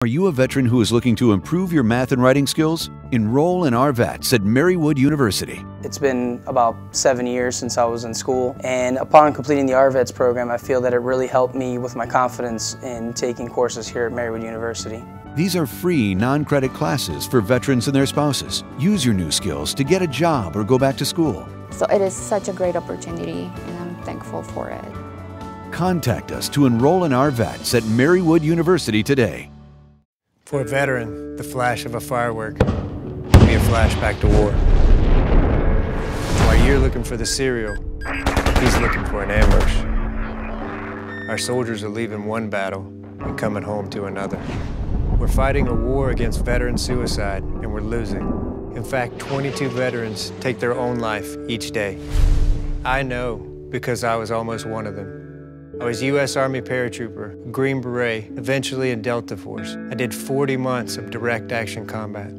Are you a veteran who is looking to improve your math and writing skills? Enroll in RVATS at Marywood University. It's been about 7 years since I was in school, and upon completing the RVATS program, I feel that it really helped me with my confidence in taking courses here at Marywood University. These are free, non-credit classes for veterans and their spouses. Use your new skills to get a job or go back to school. So it is such a great opportunity, and I'm thankful for it. Contact us to enroll in RVATS at Marywood University today. For a veteran, the flash of a firework can be a flashback to war. While you're looking for the cereal, he's looking for an ambush. Our soldiers are leaving one battle and coming home to another. We're fighting a war against veteran suicide, and we're losing. In fact, 22 veterans take their own life each day. I know because I was almost one of them. I was U.S. Army paratrooper, Green Beret, eventually in Delta Force. I did 40 months of direct action combat.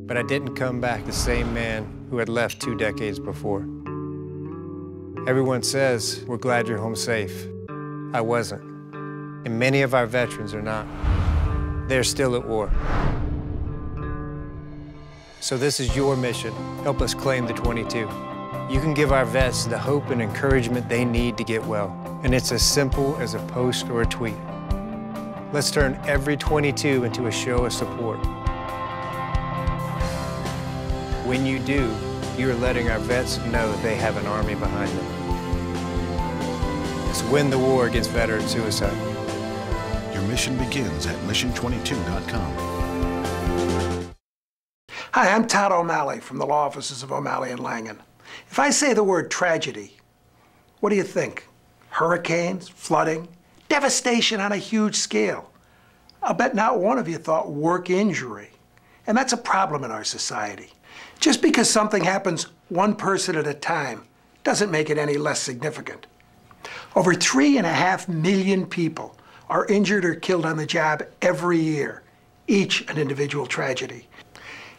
But I didn't come back the same man who had left 2 decades before. Everyone says, we're glad you're home safe. I wasn't. And many of our veterans are not. They're still at war. So this is your mission. Help us claim the 22. You can give our vets the hope and encouragement they need to get well. And it's as simple as a post or a tweet. Let's turn every 22 into a show of support. When you do, you're letting our vets know they have an army behind them. Let's win the war against veteran suicide. Your mission begins at mission22.com. Hi, I'm Todd O'Malley from the law offices of O'Malley and Langen. If I say the word tragedy, what do you think? Hurricanes, flooding, devastation on a huge scale. I'll bet not one of you thought work injury. And that's a problem in our society. Just because something happens one person at a time doesn't make it any less significant. Over 3.5 million people are injured or killed on the job every year, each an individual tragedy.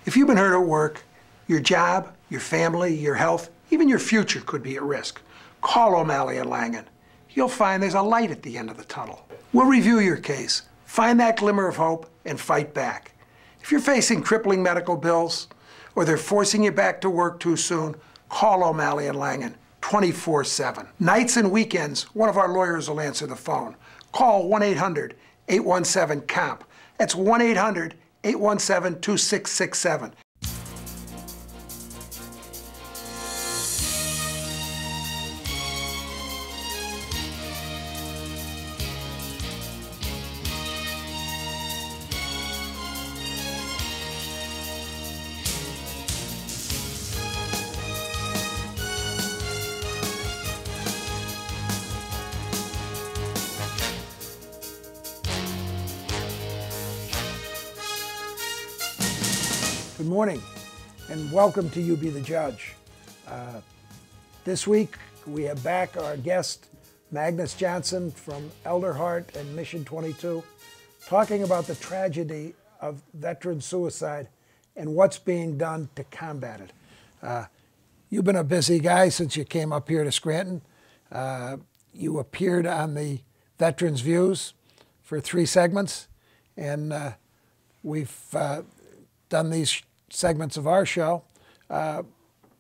If you've been hurt at work, your job, your family, your health, even your future could be at risk. Call O'Malley and Langen. You'll find there's a light at the end of the tunnel. We'll review your case, find that glimmer of hope, and fight back. If you're facing crippling medical bills, or they're forcing you back to work too soon, call O'Malley and Langen 24/7. Nights and weekends, one of our lawyers will answer the phone. Call 1-800-817-COMP. That's 1-800-817-2667. Good morning, and welcome to You Be the Judge. This week, we have back our guest, Magnus Johnson from Elderhart and Mission 22, talking about the tragedy of veteran suicide and what's being done to combat it. You've been a busy guy since you came up here to Scranton. You appeared on the Veterans Views for 3 segments, and we've done these segments of our show.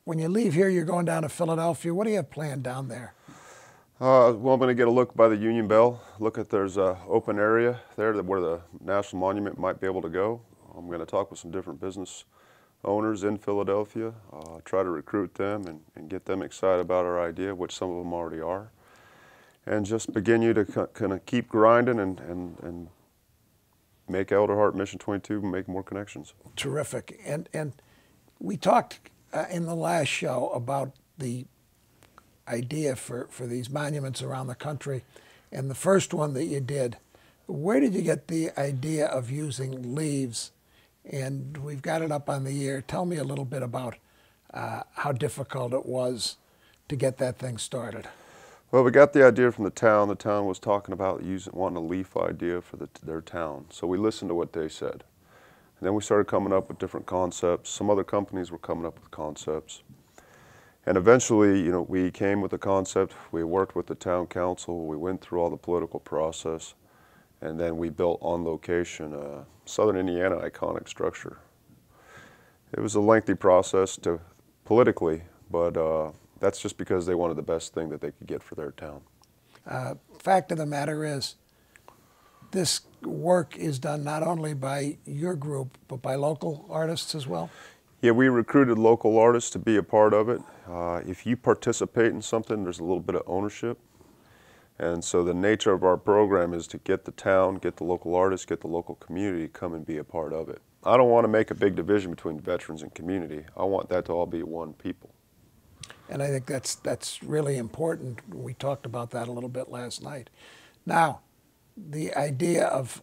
When you leave here, you're going down to Philadelphia. What do you have planned down there? Well, I'm going to get a look by the Union Bell. Look at there's an open area there where the National Monument might be able to go. I'm going to talk with some different business owners in Philadelphia, try to recruit them and get them excited about our idea, which some of them already are, and just begin to kind of keep grinding and make Elderhart Mission 22 make more connections. Terrific. And we talked in the last show about the idea for these monuments around the country. And the first one that you did, where did you get the idea of using leaves? And we've got it up on the air. Tell me a little bit about how difficult it was to get that thing started. Well, we got the idea from the town. The town was talking about wanting a leaf idea for their town. So we listened to what they said. And then we started coming up with different concepts. Some other companies were coming up with concepts. And eventually, we came with the concept. We worked with the town council. We went through all the political process. and then we built on location a Southern Indiana iconic structure. It was a lengthy process politically, but that's just because they wanted the best thing that they could get for their town. Fact of the matter is, this work is done not only by your group, but by local artists as well? Yeah, we recruited local artists to be a part of it. If you participate in something, there's a little bit of ownership. And so the nature of our program is to get the town, get the local artists, get the local community to come and be a part of it. I don't want to make a big division between veterans and community. I want that to all be one people. And I think that's really important. We talked about that a little bit last night. Now, the idea of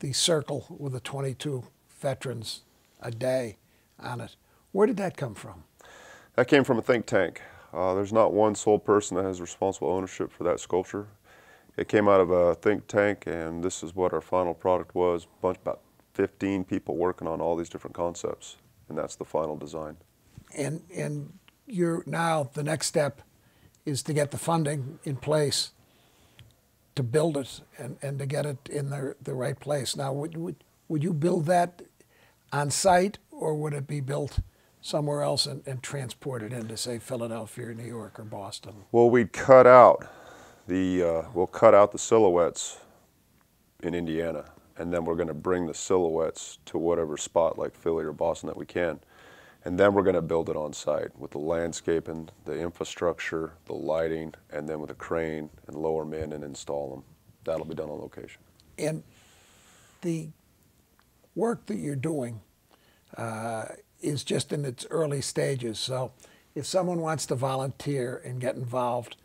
the circle with the 22 veterans a day on it, where did that come from? That came from a think tank. There's not one sole person that has responsible ownership for that sculpture. It came out of a think tank, and this is what our final product was. About 15 people working on all these different concepts, and that's the final design. And you're now, the next step is to get the funding in place to build it and to get it in the right place. Now, would you build that on site, or would it be built somewhere else and transported into, say, Philadelphia or New York or Boston? Well, we'll cut out the silhouettes in Indiana, and then we're going to bring the silhouettes to whatever spot like Philly or Boston that we can. And then we're going to build it on site with the landscaping, the infrastructure, the lighting, and then with a crane and lower them in and install them. That'll be done on location. And the work that you're doing is just in its early stages. So if someone wants to volunteer and get involved,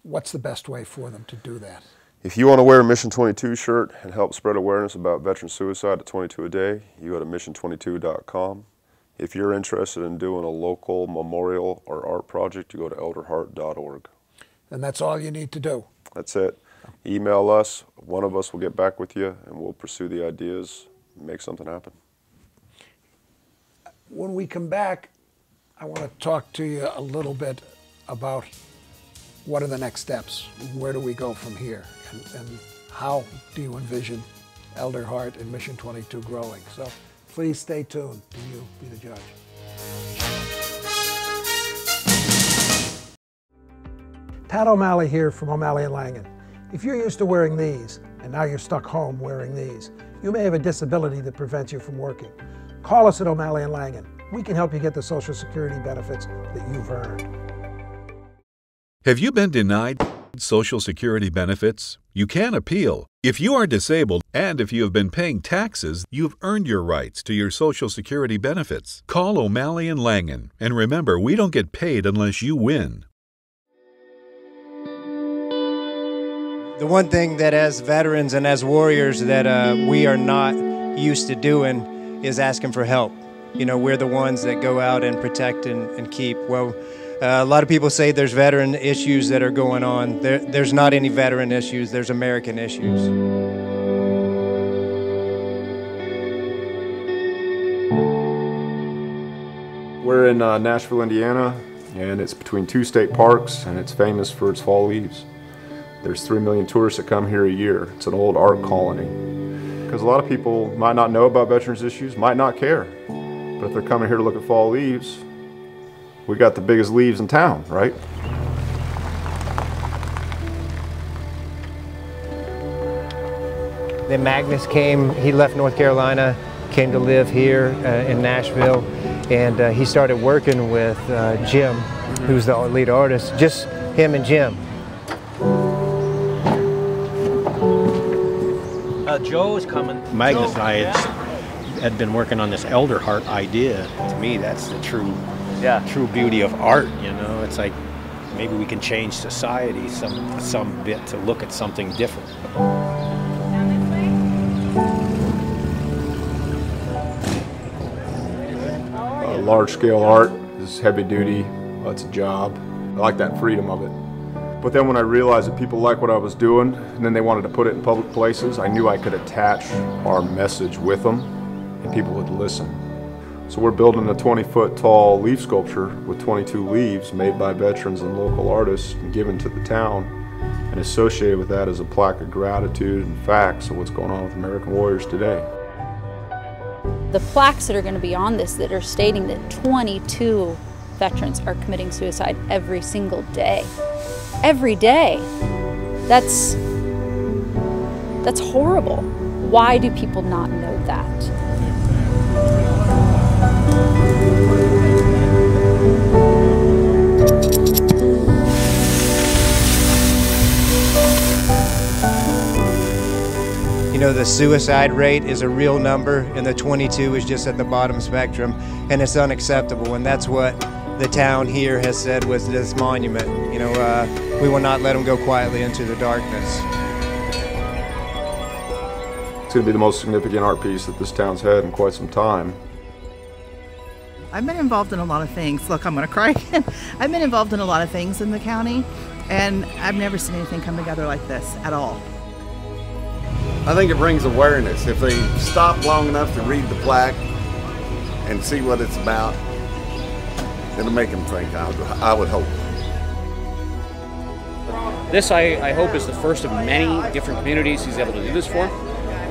what's the best way for them to do that? If you want to wear a Mission 22 shirt and help spread awareness about veteran suicide at 22 a day, you go to mission22.com. If you're interested in doing a local memorial or art project, you go to elderheart.org. And that's all you need to do? That's it. Email us. One of us will get back with you, and we'll pursue the ideas and make something happen. When we come back, I want to talk to you a little bit about what are the next steps? Where do we go from here? And how do you envision Elder Heart and Mission 22 growing? So please stay tuned to You Be the Judge. Tad O'Malley here from O'Malley & Langen. If you're used to wearing these, and now you're stuck home wearing these, you may have a disability that prevents you from working. Call us at O'Malley & Langen. We can help you get the Social Security benefits that you've earned. Have you been denied Social Security benefits? You can appeal. If you are disabled and if you have been paying taxes, you've earned your rights to your Social Security benefits. Call O'Malley & Langen. And remember, we don't get paid unless you win. The one thing that as veterans and as warriors that we are not used to doing is asking for help. You know, we're the ones that go out and protect and keep. Well, a lot of people say there's veteran issues that are going on. There's not any veteran issues, there's American issues. We're in Nashville, Indiana, and it's between two state parks, and it's famous for its fall leaves. There's 3 million tourists that come here a year. It's an old art colony. Because a lot of people might not know about veterans issues, might not care. But if they're coming here to look at fall leaves, we got the biggest leaves in town, right? Then Magnus came, he left North Carolina, came to live here in Nashville, and he started working with Jim, who's the lead artist, just him and Jim. Joe is coming. Magnus and I had been working on this Elder Heart idea. To me, that's the true beauty of art. You know, it's like maybe we can change society some bit to look at something different. Large-scale art is heavy duty. It's a job. I like that freedom of it. But then when I realized that people liked what I was doing, and then they wanted to put it in public places, I knew I could attach our message with them, and people would listen. So we're building a 20-foot tall leaf sculpture with 22 leaves made by veterans and local artists and given to the town. And associated with that is a plaque of gratitude and facts of what's going on with American warriors today. The plaques that are going to be on this that are stating that 22 veterans are committing suicide every single day. Every day. That's horrible. Why do people not know that? You know, the suicide rate is a real number, and the 22 is just at the bottom spectrum, and it's unacceptable, and that's what the town here has said was this monument. You know, we will not let them go quietly into the darkness. It's going to be the most significant art piece that this town's had in quite some time. I've been involved in a lot of things. Look, I'm going to cry again. I've been involved in a lot of things in the county, and I've never seen anything come together like this at all. I think it brings awareness. If they stop long enough to read the plaque and see what it's about, it'll make them think, I would hope. This, I hope, is the first of many different communities he's able to do this for.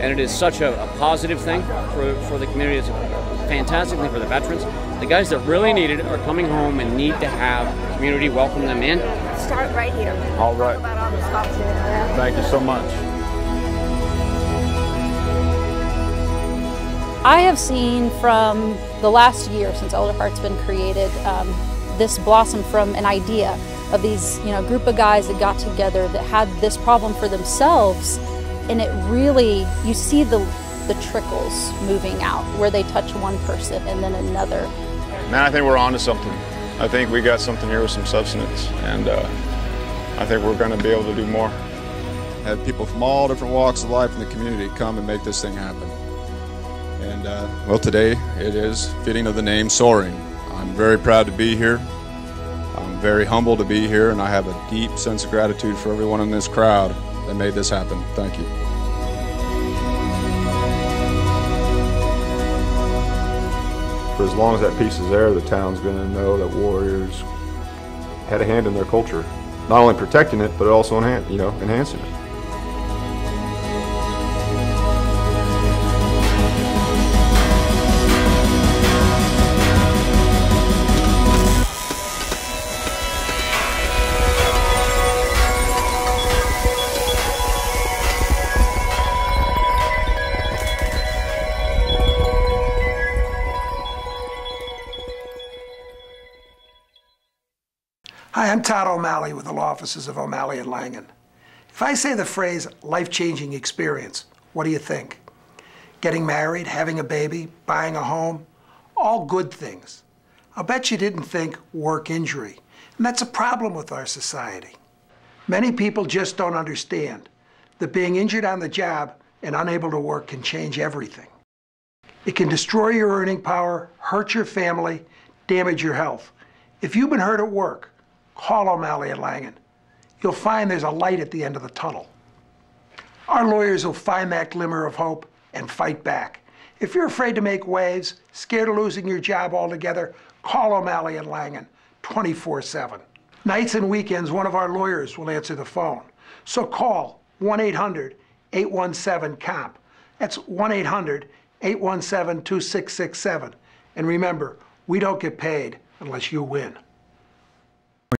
And it is such a positive thing for the community. It's a fantastic thing for the veterans. The guys that really need it are coming home and need to have the community welcome them in. Start right here. All right. Thank you so much. I have seen from the last year since Elder Heart's been created, this blossom from an idea of these, group of guys that got together that had this problem for themselves, and it really, you see the trickles moving out where they touch one person and then another. Man, I think we're on to something. I think we got something here with some substance, and I think we're going to be able to do more. Had people from all different walks of life in the community come and make this thing happen. And well, today it is fitting of the name Soaring. I'm very proud to be here. I'm very humbled to be here, and I have a deep sense of gratitude for everyone in this crowd that made this happen. Thank you. For as long as that piece is there, the town's going to know that warriors had a hand in their culture. Not only protecting it, but also enhancing it. Hi, I'm Todd O'Malley with the law offices of O'Malley and Langan. If I say the phrase life-changing experience, what do you think? Getting married, having a baby, buying a home, all good things. I'll bet you didn't think work injury, and that's a problem with our society. Many people just don't understand that being injured on the job and unable to work can change everything. It can destroy your earning power, hurt your family, damage your health. If you've been hurt at work, call O'Malley and Langan. You'll find there's a light at the end of the tunnel. Our lawyers will find that glimmer of hope and fight back. If you're afraid to make waves, scared of losing your job altogether, call O'Malley and Langan 24/7. Nights and weekends, one of our lawyers will answer the phone. So call 1-800-817-COMP. That's 1-800-817-2667. And remember, we don't get paid unless you win.